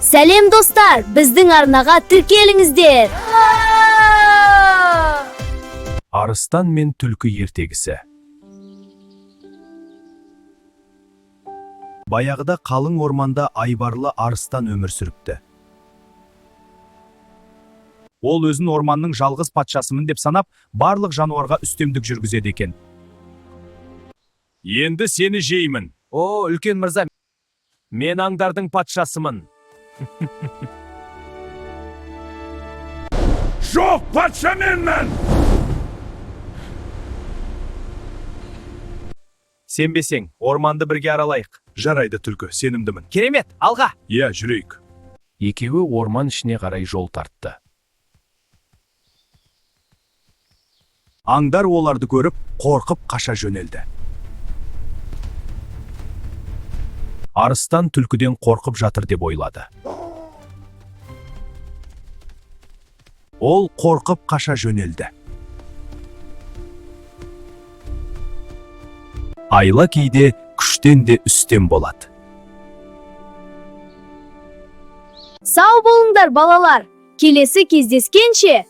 Сәлем достар, біздің арнаға тіркеліңіздер. Арыстан мен түлкі ертегісі. Баяғыда қалың орманда айбарлы арыстан өмір сүріпті. Ол өзін орманның жалғыз патшасымын деп санап, барлық жануарға үстемдік жүргізеді екен. Енді сені жеймін. О, үлкен мырза, мен аңдардың патшасымын. Жоқ, патша менмін! Сенбесең, орманды бірге аралайық. Жарайды түлкі, сенімдімін. Керемет, алға! Иә, жүрейік. Екеуі орман ішіне қарай жол тартты. Аңдар оларды көріп, қорқып қаша жөнелді. Арыстан түлкіден қорқып жатыр деп ойлады. Ол қорқып қаша жөнелді. Айла кейде күштен де үстем болады. Сау болыңдар балалар, келесі кездескенше